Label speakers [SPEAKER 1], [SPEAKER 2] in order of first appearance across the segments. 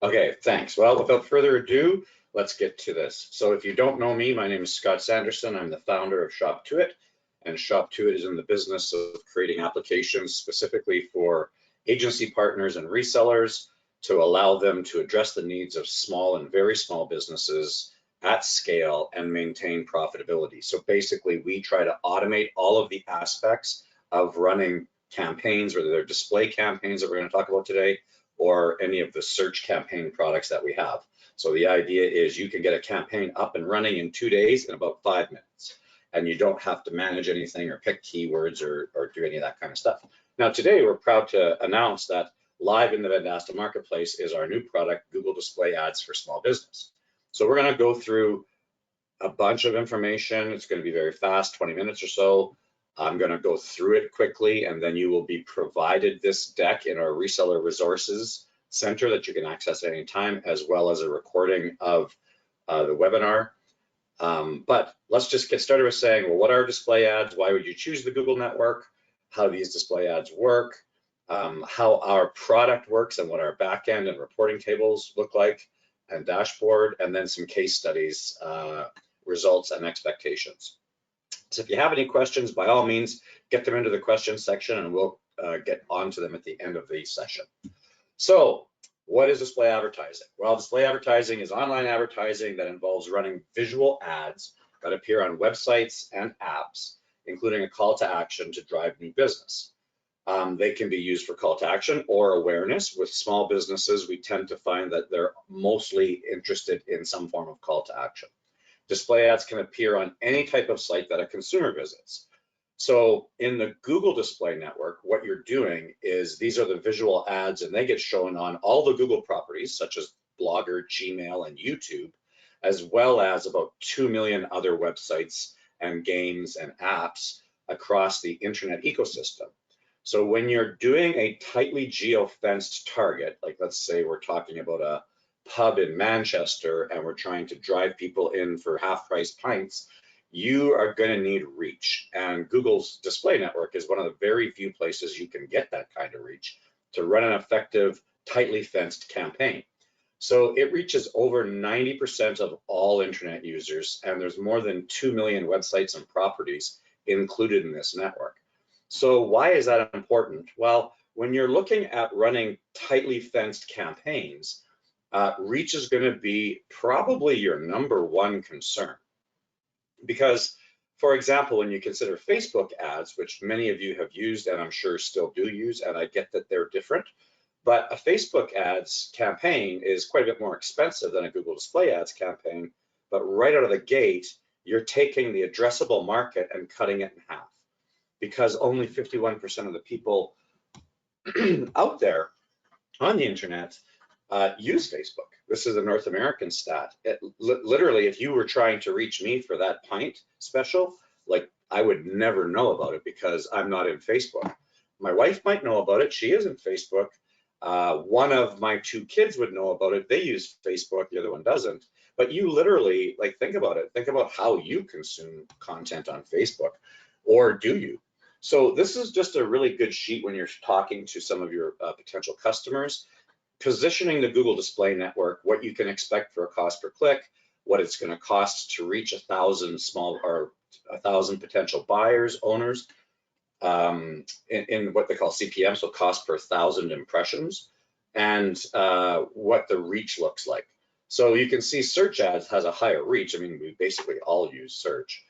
[SPEAKER 1] Okay, thanks. Well, without further ado, let's get to this. So if you don't know me, my name is Scott Sanderson. I'm the founder of ShopToIt, and ShopToIt is in the business of creating applications specifically for agency partners and resellers to allow them to address the needs of small and very small businesses at scale and maintain profitability. So basically, we try to automate all of the aspects of running campaigns, whether they're display campaigns that we're going to talk about today, or any of the search campaign products that we have. So the idea is you can get a campaign up and running in 2 days in about 5 minutes, and you don't have to manage anything or pick keywords or do any of that kind of stuff. Now today we're proud to announce that live in the Vendasta Marketplace is our new product, Google Display Ads for Small Business. So we're going to go through a bunch of information. It's going to be very fast, 20 minutes or so. I'm going to go through it quickly, and then you will be provided this deck in our Reseller Resources Center that you can access at any time, as well as a recording of the webinar. But let's just get started with saying, well, what are display ads? Why would you choose the Google network? How these display ads work? How our product works and what our backend and reporting tables look like, and dashboard, and then some case studies, results and expectations. So if you have any questions, by all means, get them into the questions section and we'll get onto them at the end of the session. So what is display advertising? Well, display advertising is online advertising that involves running visual ads that appear on websites and apps, including a call to action to drive new business. They can be used for call to action or awareness. With small businesses, we tend to find that they're mostly interested in some form of call to action. Display ads can appear on any type of site that a consumer visits. So in the Google Display Network, what you're doing is these are the visual ads, and they get shown on all the Google properties, such as Blogger, Gmail, and YouTube, as well as about 2 million other websites and games and apps across the internet ecosystem. So when you're doing a tightly geo-fenced target, like let's say we're talking about a pub in Manchester and we're trying to drive people in for half-price pints, you are going to need reach. And Google's display network is one of the very few places you can get that kind of reach to run an effective, tightly fenced campaign. So it reaches over 90% of all internet users, and there's more than 2 million websites and properties included in this network. So why is that important? Well, when you're looking at running tightly fenced campaigns, reach is going to be probably your #1 concern. Because, for example, when you consider Facebook ads, which many of you have used and I'm sure still do use, and I get that they're different, but a Facebook ads campaign is quite a bit more expensive than a Google Display Ads campaign. But right out of the gate, you're taking the addressable market and cutting it in half, because only 51% of the people out there on the internet use Facebook. This is a North American stat. Literally, if you were trying to reach me for that pint special, like I would never know about it because I'm not in Facebook. My wife might know about it. She is in Facebook. One of my 2 kids would know about it. They use Facebook. The other one doesn't. But you literally, like, think about it. Think about how you consume content on Facebook, or do you? So this is just a really good sheet when you're talking to some of your potential customers. Positioning the Google Display Network, what you can expect for a cost per click, what it's going to cost to reach 1,000 potential buyers, owners, in what they call CPM, so cost per 1,000 impressions, and what the reach looks like. So you can see search ads has a higher reach. I mean, we basically all use search,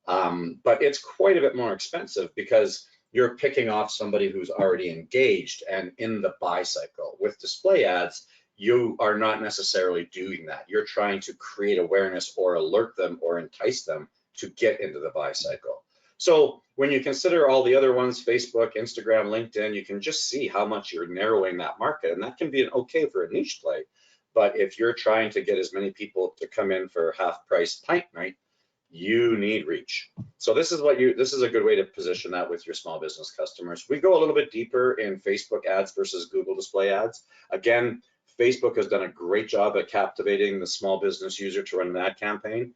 [SPEAKER 1] but it's quite a bit more expensive because you're picking off somebody who's already engaged and in the buy cycle. With display ads, you are not necessarily doing that. You're trying to create awareness or alert them or entice them to get into the buy cycle. So when you consider all the other ones, Facebook, Instagram, LinkedIn, you can just see how much you're narrowing that market, and that can be okay for a niche play. But if you're trying to get as many people to come in for half-price pint night, you need reach. So this is a good way to position that with your small business customers. We go a little bit deeper in Facebook ads versus Google Display Ads. Again, Facebook has done a great job at captivating the small business user to run an ad campaign,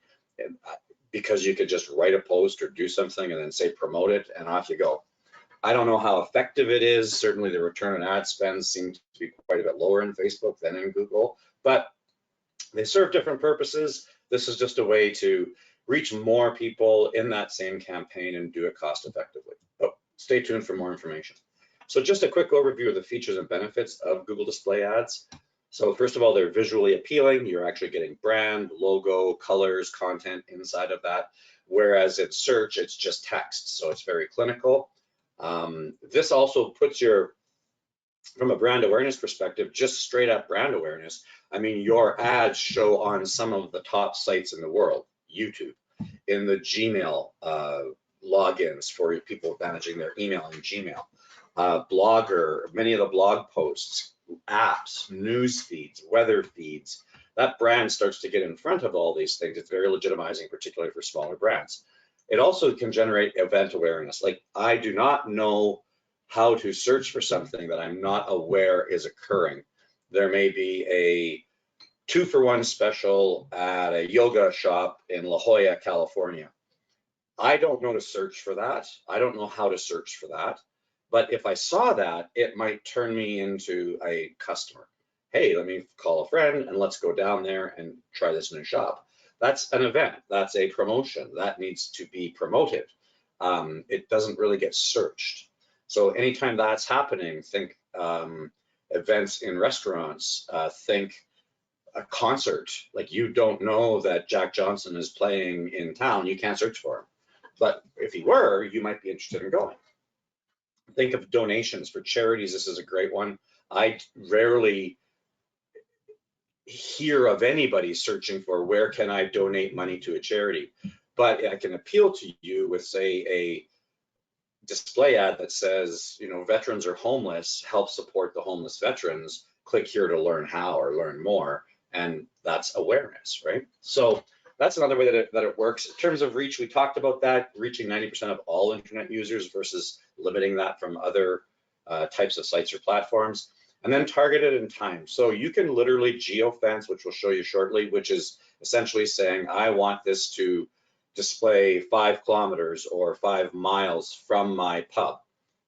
[SPEAKER 1] because you could just write a post or do something and then say promote it and off you go. I don't know how effective it is. Certainly the return on ad spend seems to be quite a bit lower in Facebook than in Google, but they serve different purposes. This is just a way to reach more people in that same campaign and do it cost effectively. But stay tuned for more information. So just a quick overview of the features and benefits of Google Display Ads. So first of all, they're visually appealing. You're actually getting brand, logo, colors, content inside of that. Whereas in search, it's just text. So it's very clinical. This also puts from a brand awareness perspective, just straight up brand awareness. I mean, your ads show on some of the top sites in the world, YouTube, in the Gmail logins for people managing their email in Gmail, Blogger, many of the blog posts, apps, news feeds, weather feeds. That brand starts to get in front of all these things. It's very legitimizing, particularly for smaller brands. It also can generate event awareness. Like, I do not know how to search for something that I'm not aware is occurring. There may be a 2-for-1 special at a yoga shop in La Jolla, California. I don't know to search for that. I don't know how to search for that. But if I saw that, it might turn me into a customer. Hey, let me call a friend and let's go down there and try this new shop. That's an event. That's a promotion. That needs to be promoted. It doesn't really get searched. So anytime that's happening, think events in restaurants, think a concert. Like, you don't know that Jack Johnson is playing in town, you can't search for him. But if he were, you might be interested in going. Think of donations for charities. This is a great one. I rarely hear of anybody searching for where can I donate money to a charity, but I can appeal to you with, say, a display ad that says, you know, veterans are homeless, help support the homeless veterans, click here to learn how or learn more, and that's awareness, right? So that's another way that it works. In terms of reach, we talked about that, reaching 90% of all internet users versus limiting that from other types of sites or platforms. And then targeted in time. So you can literally geofence, which we'll show you shortly, which is essentially saying, I want this to display 5 kilometers or 5 miles from my pub,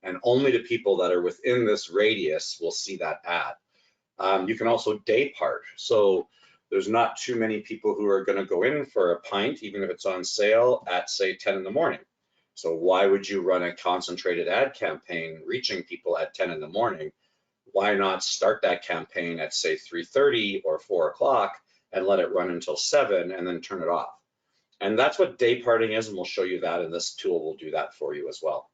[SPEAKER 1] and only the people that are within this radius will see that ad. You can also day part. So there's not too many people who are going to go in for a pint, even if it's on sale at, say, 10 in the morning. So why would you run a concentrated ad campaign reaching people at 10 in the morning? Why not start that campaign at, say, 3:30 or 4 o'clock and let it run until 7 and then turn it off? And that's what day parting is, and we'll show you that, and this tool will do that for you as well.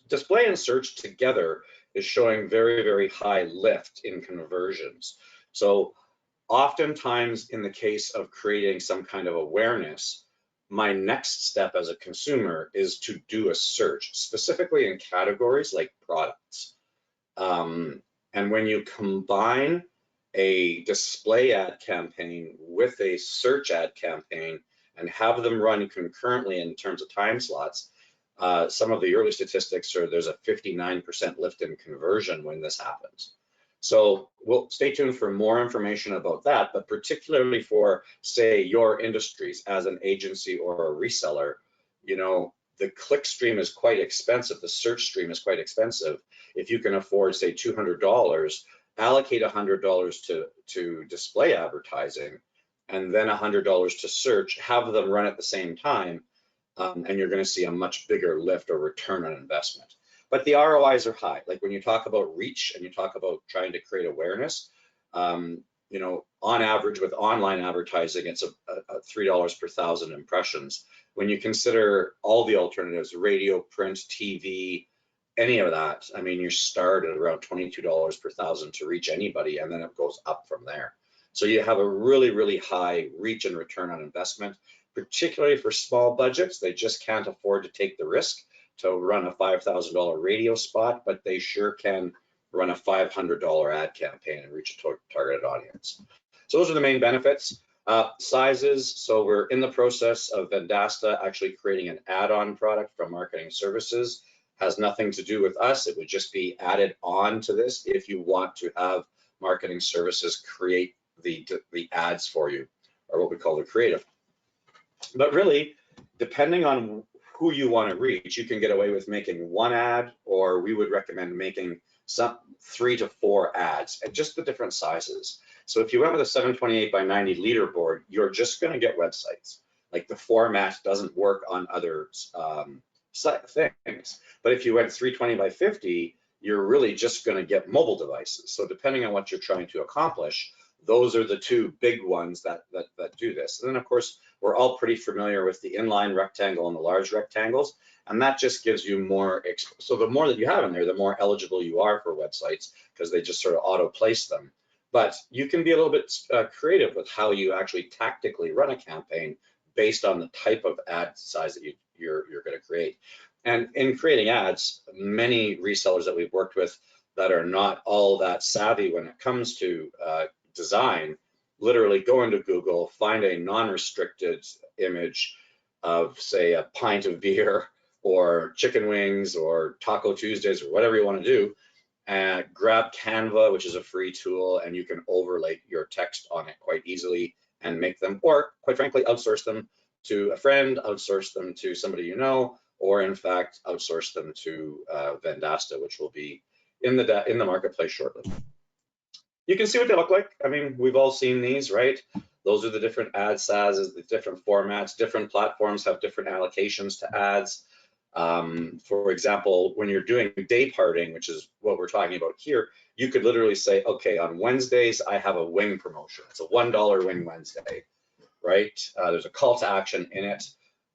[SPEAKER 1] Display and search together is showing very, very high lift in conversions. So oftentimes in the case of creating some kind of awareness, my next step as a consumer is to do a search, specifically in categories like products. And when you combine a display ad campaign with a search ad campaign and have them run concurrently in terms of time slots, some of the early statistics are there's a 59% lift in conversion when this happens. So we'll stay tuned for more information about that, but particularly for, say, your industries as an agency or a reseller, you know, the click stream is quite expensive. The search stream is quite expensive. If you can afford, say, $200, allocate $100 to display advertising and then $100 to search, have them run at the same time, and you're going to see a much bigger lift or return on investment. But the ROIs are high. Like when you talk about reach and you talk about trying to create awareness, you know, on average with online advertising, it's a $3 per 1,000 impressions. When you consider all the alternatives, radio, print, TV, any of that, I mean, you start at around $22 per 1,000 to reach anybody, and then it goes up from there. So you have a really, really high reach and return on investment, particularly for small budgets. They just can't afford to take the risk to run a $5,000 radio spot, but they sure can run a $500 ad campaign and reach a targeted audience. So those are the main benefits. Sizes, so we're in the process of Vendasta actually creating an add-on product from marketing services. Has nothing to do with us. It would just be added on to this if you want to have marketing services create the ads for you, or what we call the creative. But really, depending on who you want to reach, you can get away with making one ad, or we would recommend making some 3 to 4 ads at just the different sizes. So if you went with a 728 by 90 leaderboard, you're just going to get websites. Like the format doesn't work on other things. But if you went 320 by 50, you're really just going to get mobile devices. So depending on what you're trying to accomplish, those are the two big ones that do this. And then of course, we're all pretty familiar with the inline rectangle and the large rectangles, and that just gives you more. So the more that you have in there, the more eligible you are for websites, because they just sort of auto place them. But you can be a little bit creative with how you actually tactically run a campaign based on the type of ad size that you're going to create. And in creating ads, many resellers that we've worked with that are not all that savvy when it comes to design, literally go into Google, find a non-restricted image of, say, a pint of beer or chicken wings or Taco Tuesdays or whatever you want to do, and grab Canva, which is a free tool, and you can overlay your text on it quite easily and make them, or quite frankly, outsource them to a friend, outsource them to somebody you know, or in fact, outsource them to Vendasta, which will be in the marketplace shortly. You can see what they look like. I mean, we've all seen these, right? Those are the different ad sizes, the different formats. Different platforms have different allocations to ads. For example, when you're doing day parting, which is what we're talking about here, you could literally say, okay, on Wednesdays, I have a wing promotion. It's a $1 wing Wednesday, right? There's a call to action in it,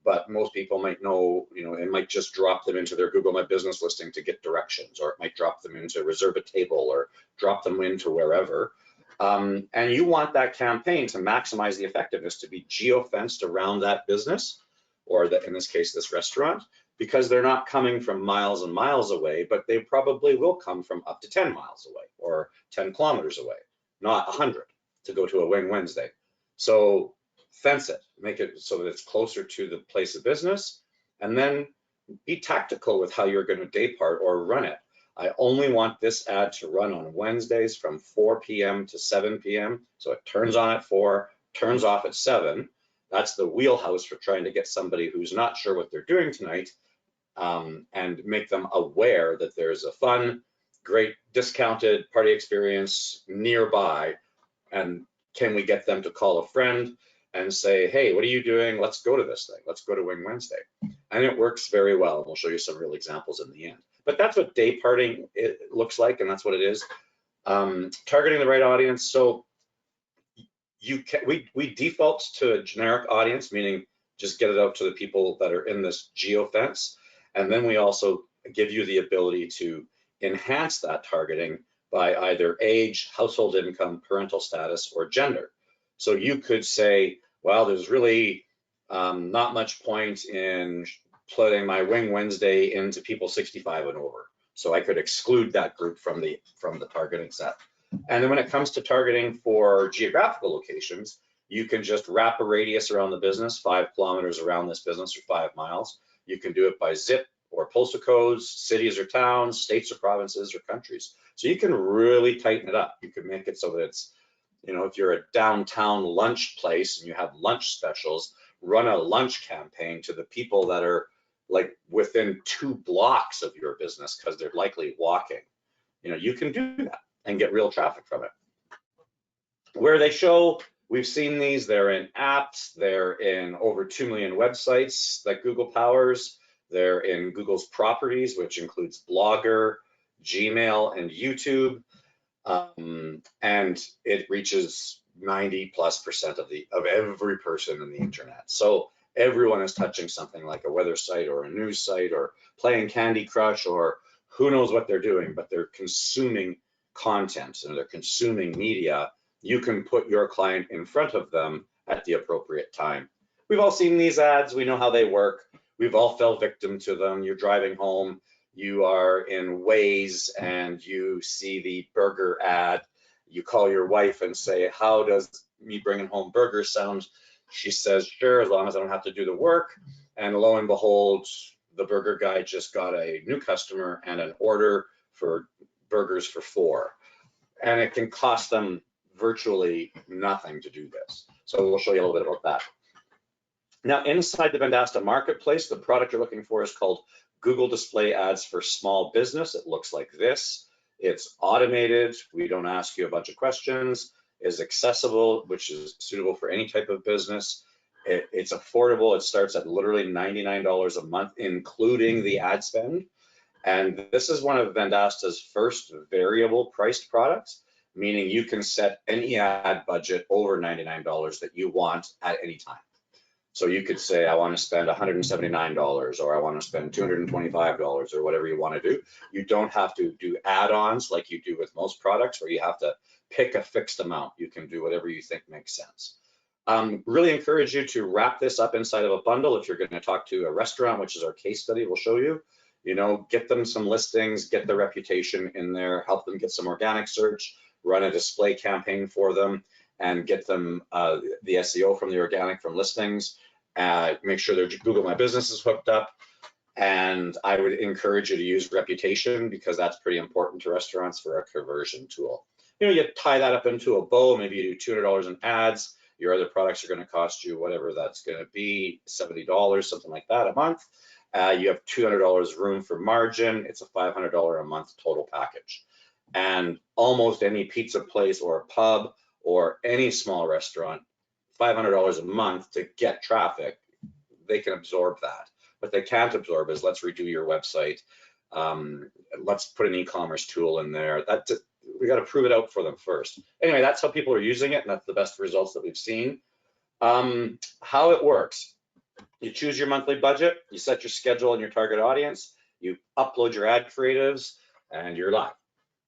[SPEAKER 1] but most people might know, it might just drop them into their Google My Business listing to get directions, or it might drop them into reserve a table or drop them into wherever. And you want that campaign to maximize the effectiveness, to be geo-fenced around that business, or that, in this case, this restaurant, because they're not coming from miles and miles away, but they probably will come from up to 10 miles away or 10 kilometers away, not 100 to go to a Wing Wednesday. So fence it, make it so that it's closer to the place of business, and then be tactical with how you're going to day part or run it. I only want this ad to run on Wednesdays from 4 p.m. to 7 p.m. So it turns on at 4, turns off at 7. That's the wheelhouse for trying to get somebody who's not sure what they're doing tonight, and make them aware that there's a fun, great discounted party experience nearby. And can we get them to call a friend and say, hey, what are you doing? Let's go to this thing. Let's go to Wing Wednesday. And it works very well. And we'll show you some real examples in the end. But that's what day parting looks like, and that's what it is. Targeting the right audience. So we default to a generic audience, meaning just get it out to the people that are in this geofence. And then we also give you the ability to enhance that targeting by either age, household income, parental status, or gender. So you could say, well, there's really not much point in putting my Wing Wednesday into people 65 and over. So I could exclude that group from the targeting set. And then when it comes to targeting for geographical locations, you can just wrap a radius around the business, 5 kilometers around this business, or 5 miles. You can do it by zip or postal codes, cities or towns, states or provinces or countries. So you can really tighten it up. You can make it so that it's, if you're a downtown lunch place and you have lunch specials, run a lunch campaign to the people that are like within 2 blocks of your business, because they're likely walking. You can do that and get real traffic from it. Where they show, we've seen these, they're in apps, they're in over 2 million websites that Google powers, they're in Google's properties, which includes Blogger, Gmail, and YouTube, and it reaches 90+% of every person in the internet. So everyone is touching something like a weather site or a news site or playing Candy Crush, or who knows what they're doing, but they're consuming content and they're consuming media. You can put your client in front of them at the appropriate time. We've all seen these ads. We know how they work. We've all fell victim to them. You're driving home, you are in Waze, and you see the burger ad. You call your wife and say, how does me bringing home burgers sound? She says, sure, as long as I don't have to do the work. And lo and behold, the burger guy just got a new customer and an order for burgers for 4. And it can cost them virtually nothing to do this. So we'll show you a little bit about that. Now, inside the Vendasta Marketplace, the product you're looking for is called Google Display Ads for Small Business. It looks like this. It's automated. We don't ask you a bunch of questions. Is accessible, which is suitable for any type of business. It's affordable. It starts at literally $99 a month, including the ad spend. And this is one of Vendasta's first variable priced products, meaning you can set any ad budget over $99 that you want at any time. So you could say, I want to spend $179, or I want to spend $225, or whatever you want to do. You don't have to do add-ons like you do with most products, where you have to pick a fixed amount. You can do whatever you think makes sense. Really encourage you to wrap this up inside of a bundle. If you're going to talk to a restaurant, which is our case study we'll show you, get them some listings, get their reputation in there, help them get some organic search, run a display campaign for them, and get them the SEO from the organic from listings. Make sure their Google My Business is hooked up. And I would encourage you to use reputation, because that's pretty important to restaurants for a conversion tool. You tie that up into a bow. Maybe you do $200 in ads. Your other products are going to cost you whatever that's going to be, $70, something like that a month. You have $200 room for margin. It's a $500 a month total package. And almost any pizza place or a pub or any small restaurant, $500 a month to get traffic, they can absorb that. What they can't absorb is, let's redo your website. Let's put an e-commerce tool in there. We got to prove it out for them first. Anyway, that's how people are using it, and that's the best results that we've seen. How it works. You choose your monthly budget, you set your schedule and your target audience, you upload your ad creatives, and you're live.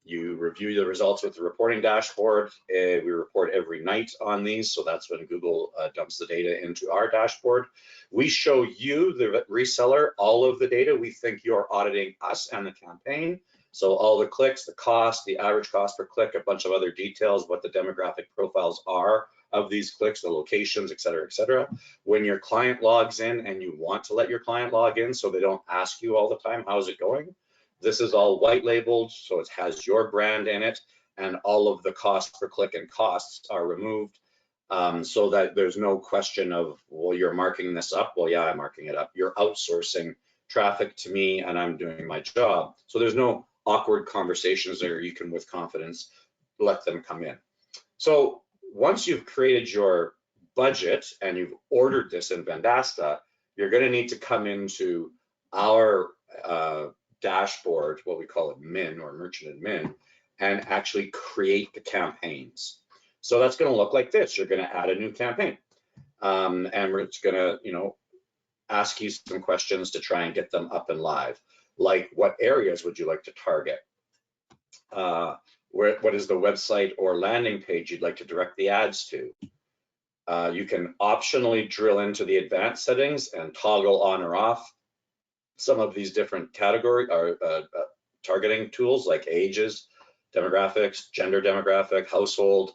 [SPEAKER 1] You review the results with the reporting dashboard. We report every night on these, so that's when Google dumps the data into our dashboard. We show you, the reseller, all of the data. We think you're auditing us and the campaign. So all the clicks, the cost, the average cost per click, a bunch of other details, what the demographic profiles are of these clicks, the locations, et cetera, et cetera. When your client logs in, and you want to let your client log in so they don't ask you all the time, how's it going? This is all white labeled, so it has your brand in it, and all of the cost per click and costs are removed, so that there's no question of, well, you're marking this up. Well, yeah, I'm marking it up. You're outsourcing traffic to me, and I'm doing my job. So there's no awkward conversations there. You can, with confidence, let them come in. So once you've created your budget and you've ordered this in Vendasta, you're going to need to come into our dashboard, what we call it MIN, or merchant admin, and actually create the campaigns. So that's going to look like this. You're going to add a new campaign, and it's going to, ask you some questions to try and get them up and live. Like, what areas would you like to target? What is the website or landing page you'd like to direct the ads to? You can optionally drill into the advanced settings and toggle on or off some of these different category or targeting tools, like ages, demographics, gender demographic, household,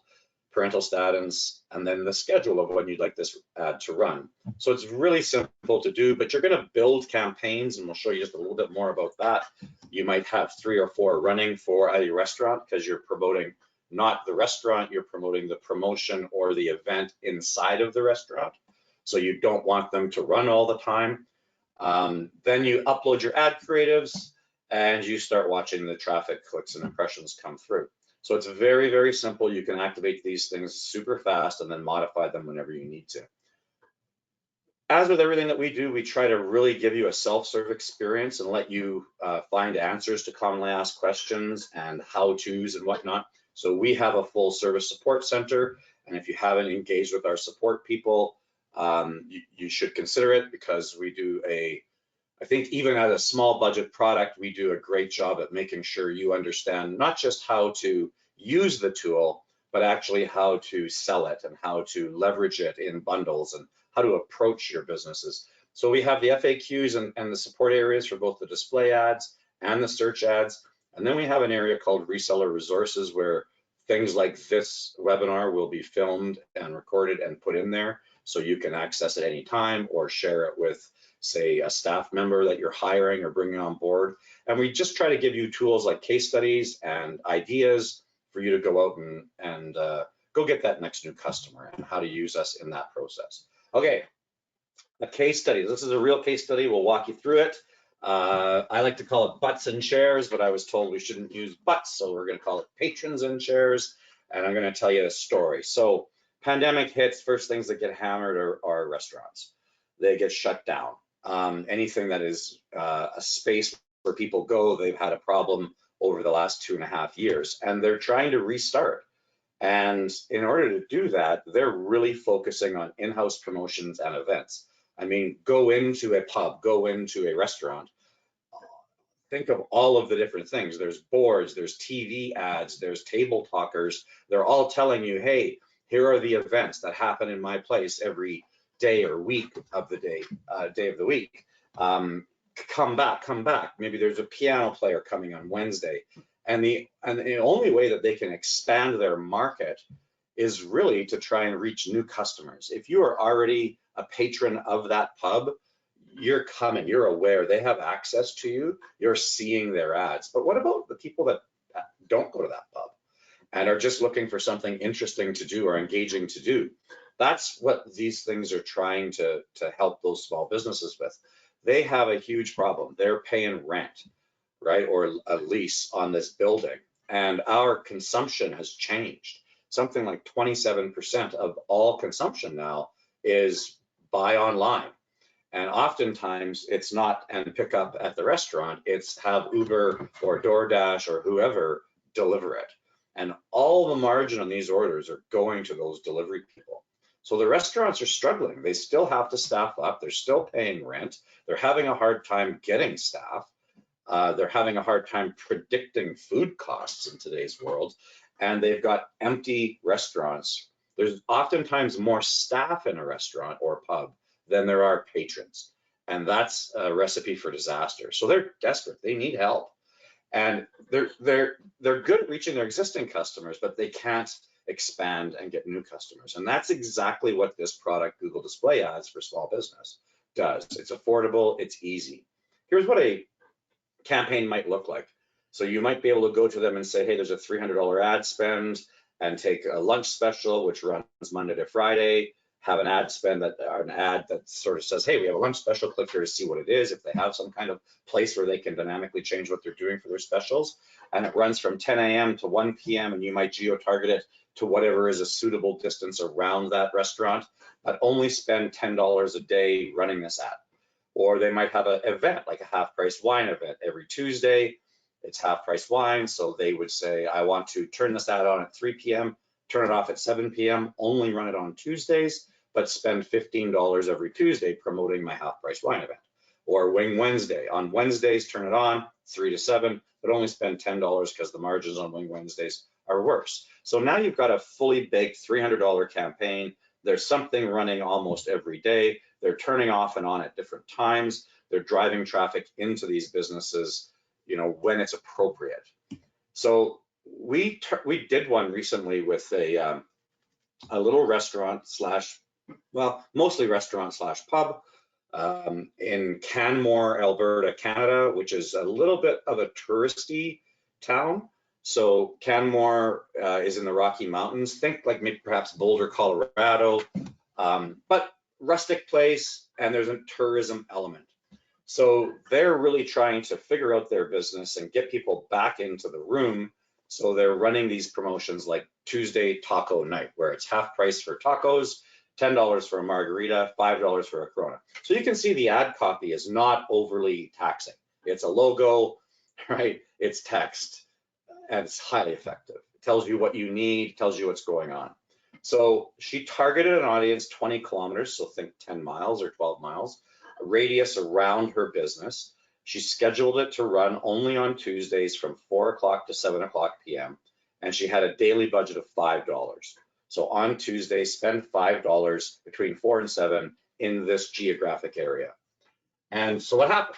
[SPEAKER 1] parental status, and then the schedule of when you'd like this ad to run. So it's really simple to do, but you're going to build campaigns, and we'll show you just a little bit more about that. You might have 3 or 4 running for a restaurant, because you're promoting not the restaurant, you're promoting the promotion or the event inside of the restaurant. So you don't want them to run all the time. Then you upload your ad creatives, and you start watching the traffic, clicks, and impressions come through. So it's very, very simple. You can activate these things super fast and then modify them whenever you need to. As with everything that we do, we try to really give you a self-serve experience and let you find answers to commonly asked questions and how-tos and whatnot. So we have a full service support center, and if you haven't engaged with our support people, you should consider it, because we do I think even as a small budget product, we do a great job at making sure you understand not just how to use the tool, but actually how to sell it and how to leverage it in bundles and how to approach your businesses. So we have the FAQs and the support areas for both the display ads and the search ads. And then we have an area called reseller resources, where things like this webinar will be filmed and recorded and put in there, so you can access it anytime or share it with, say, a staff member that you're hiring or bringing on board. And we just try to give you tools like case studies and ideas for you to go out and go get that next new customer, and how to use us in that process. Okay, a case study. This is a real case study. We'll walk you through it. I like to call it butts and chairs, but I was told we shouldn't use butts, so we're going to call it patrons and chairs. And I'm going to tell you a story. So pandemic hits, first things that get hammered are restaurants. They get shut down. Anything that is a space where people go, they've had a problem over the last 2.5 years, and they're trying to restart. And in order to do that, they're really focusing on in-house promotions and events. I mean, go into a pub, go into a restaurant, think of all of the different things. There's boards, there's TV ads, there's table talkers. They're all telling you, hey, here are the events that happen in my place every day or week of the day, day of the week. Come back, come back. Maybe there's a piano player coming on Wednesday. And the only way that they can expand their market is really to try and reach new customers. If you are already a patron of that pub, you're coming, you're aware, they have access to you, you're seeing their ads. But what about the people that don't go to that pub and are just looking for something interesting to do or engaging to do? That's what these things are trying to help those small businesses with. They have a huge problem. They're paying rent, right, or a lease on this building, and our consumption has changed. Something like 27% of all consumption now is buy online. And oftentimes it's not and pick up at the restaurant, it's have Uber or DoorDash or whoever deliver it. And all the margin on these orders are going to those delivery people. So the restaurants are struggling. They still have to staff up. They're still paying rent. They're having a hard time getting staff. They're having a hard time predicting food costs in today's world. And they've got empty restaurants. There's oftentimes more staff in a restaurant or pub than there are patrons. And that's a recipe for disaster. So they're desperate, they need help. And they're good at reaching their existing customers, but they can't expand and get new customers. And that's exactly what this product, Google Display Ads for Small Business, does. It's affordable, it's easy. Here's what a campaign might look like. So you might be able to go to them and say, hey, there's a $300 ad spend, and take a lunch special, which runs Monday to Friday, have an ad spend an ad that sort of says, hey, we have a lunch special, click here to see what it is. If they have some kind of place where they can dynamically change what they're doing for their specials, and it runs from 10 a.m. to 1 p.m. and you might geo-target it to whatever is a suitable distance around that restaurant, but only spend $10 a day running this ad. Or they might have an event, like a half-price wine event every Tuesday. It's half-price wine, so they would say, I want to turn this ad on at 3 p.m., turn it off at 7 p.m., only run it on Tuesdays, but spend $15 every Tuesday promoting my half-price wine event. Or Wing Wednesday. On Wednesdays, turn it on 3 to 7, but only spend $10 because the margins on Wing Wednesdays are worse. So now you've got a fully baked $300 campaign. There's something running almost every day. They're turning off and on at different times. They're driving traffic into these businesses, when it's appropriate. So we did one recently with a little restaurant mostly restaurant / pub in Canmore, Alberta, Canada, which is a little bit of a touristy town. So Canmore is in the Rocky Mountains. Think like maybe perhaps Boulder, Colorado, but rustic place, and there's a tourism element. So they're really trying to figure out their business and get people back into the room. So they're running these promotions like Tuesday Taco Night, where it's half price for tacos, $10 for a margarita, $5 for a Corona. So you can see the ad copy is not overly taxing. It's a logo, right? It's text, and it's highly effective. It tells you what you need, tells you what's going on. So she targeted an audience 20 kilometers, so think 10 miles or 12 miles, a radius around her business. She scheduled it to run only on Tuesdays from 4 o'clock to 7 o'clock p.m. And she had a daily budget of $5. So on Tuesday, spend $5 between 4 and 7 in this geographic area. And so what happened?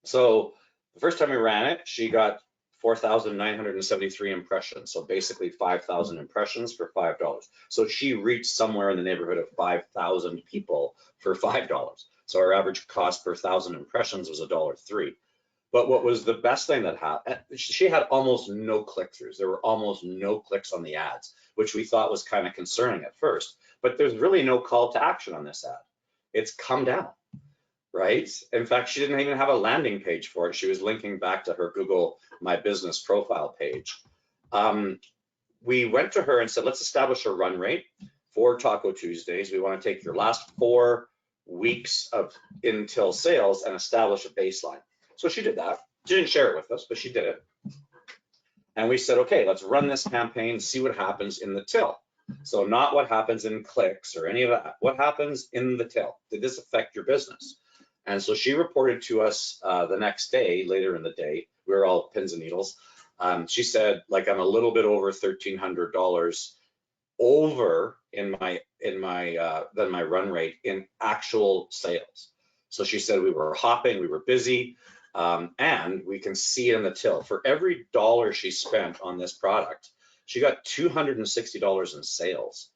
[SPEAKER 1] So the first time we ran it, she got 4,973 impressions. So basically 5,000 impressions for $5. So she reached somewhere in the neighborhood of 5,000 people for $5. So our average cost per 1,000 impressions was $1.03. But what was the best thing that happened, she had almost no click-throughs. There were almost no clicks on the ads, which we thought was kind of concerning at first. But there's really no call to action on this ad. it's come down, right? In fact, she didn't even have a landing page for it. She was linking back to her Google My Business profile page. We went to her and said, let's establish a run rate for Taco Tuesdays. We want to take your last 4 weeks of until sales and establish a baseline. So she did that. She didn't share it with us, but she did it. And we said, okay, let's run this campaign, see what happens in the till. So not what happens in clicks or any of that. What happens in the till? Did this affect your business? And so she reported to us the next day, later in the day. We were all pins and needles. She said, like, I'm a little bit over $1,300 over in my than my run rate in actual sales. So she said we were hopping, we were busy, and we can see it in the till. For every dollar she spent on this product, she got $260 in sales.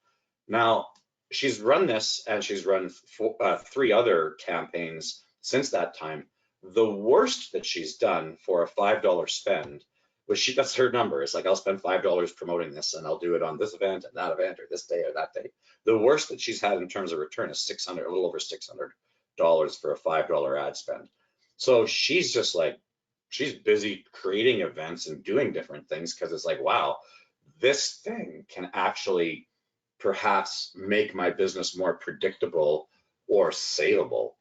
[SPEAKER 1] Now, she's run this and she's run 3 other campaigns since that time. The worst that she's done for a $5 spend was that's her number. It's like, I'll spend $5 promoting this and I'll do it on this event and that event or this day or that day. The worst that she's had in terms of return is a little over $600 for a $5 ad spend. So she's just like, she's busy creating events and doing different things because it's like, wow, this thing can actually perhaps make my business more predictable or saleable.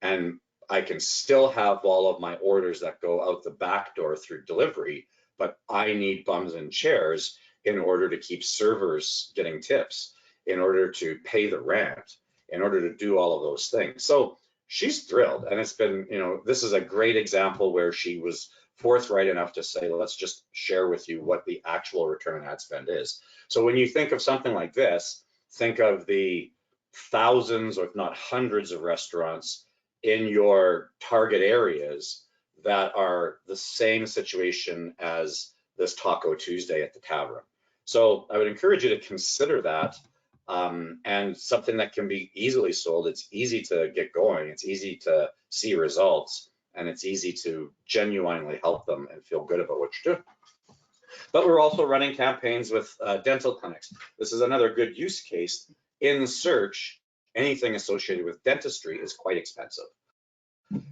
[SPEAKER 1] And I can still have all of my orders that go out the back door through delivery, but I need bums and chairs in order to keep servers getting tips, in order to pay the rent, in order to do all of those things. So she's thrilled. And it's been, this is a great example where she was forthright enough to say, let's just share with you what the actual return on ad spend is. So when you think of something like this, think of the thousands, if not hundreds of restaurants in your target areas that are the same situation as this Taco Tuesday at the tavern. So I would encourage you to consider that, and something that can be easily sold. It's easy to get going. It's easy to see results, and it's easy to genuinely help them and feel good about what you're doing. But we're also running campaigns with dental clinics. This is another good use case. In search, anything associated with dentistry is quite expensive.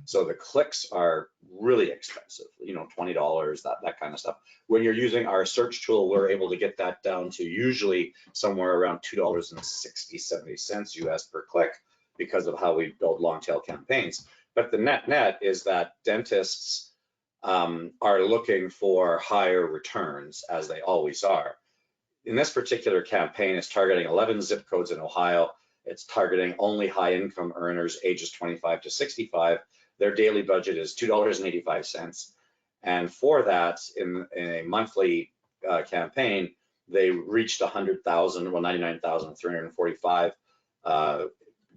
[SPEAKER 1] So the clicks are really expensive, $20, that kind of stuff. When you're using our search tool, we're able to get that down to usually somewhere around $2.60-70 US per click because of how we build long tail campaigns. But the net is that dentists are looking for higher returns, as they always are. In this particular campaign, it's targeting 11 zip codes in Ohio. It's targeting only high income earners ages 25 to 65. Their daily budget is $2.85. And for that, in a monthly campaign, they reached 99,345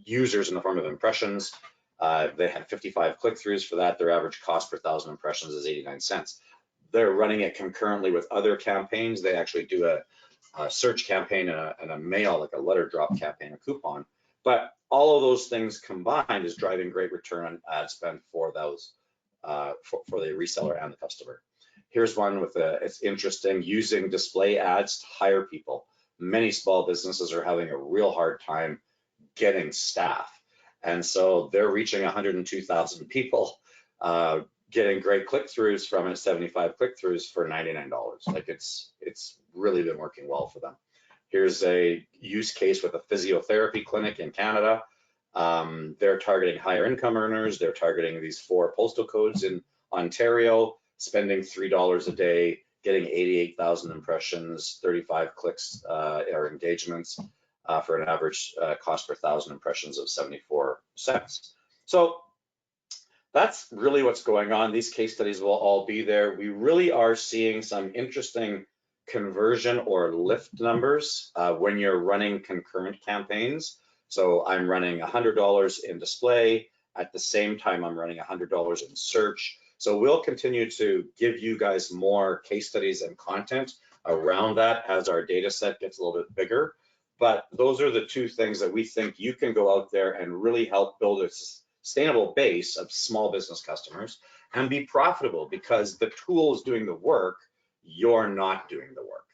[SPEAKER 1] users in the form of impressions. They had 55 click-throughs for that. Their average cost per 1,000 impressions is 89 cents. They're running it concurrently with other campaigns. They actually do a search campaign and a mail, like a letter drop campaign, a coupon. But all of those things combined is driving great return on ad spend for those, for the reseller and the customer. Here's one with it's interesting, using display ads to hire people. Many small businesses are having a real hard time getting staff. And so they're reaching 102,000 people, getting great click-throughs from it, 75 click-throughs for $99. Like it's really been working well for them. Here's a use case with a physiotherapy clinic in Canada. They're targeting higher income earners. They're targeting these 4 postal codes in Ontario, spending $3 a day, getting 88,000 impressions, 35 clicks or engagements for an average cost per 1,000 impressions of 74 cents. So that's really what's going on. These case studies will all be there. We really are seeing some interesting conversion or lift numbers when you're running concurrent campaigns. So I'm running $100 in display. At the same time, I'm running $100 in search. So we'll continue to give you guys more case studies and content around that as our data set gets a little bit bigger. But those are the 2 things that we think you can go out there and really help build a sustainable base of small business customers and be profitable, because the tool is doing the work, you're not doing the work.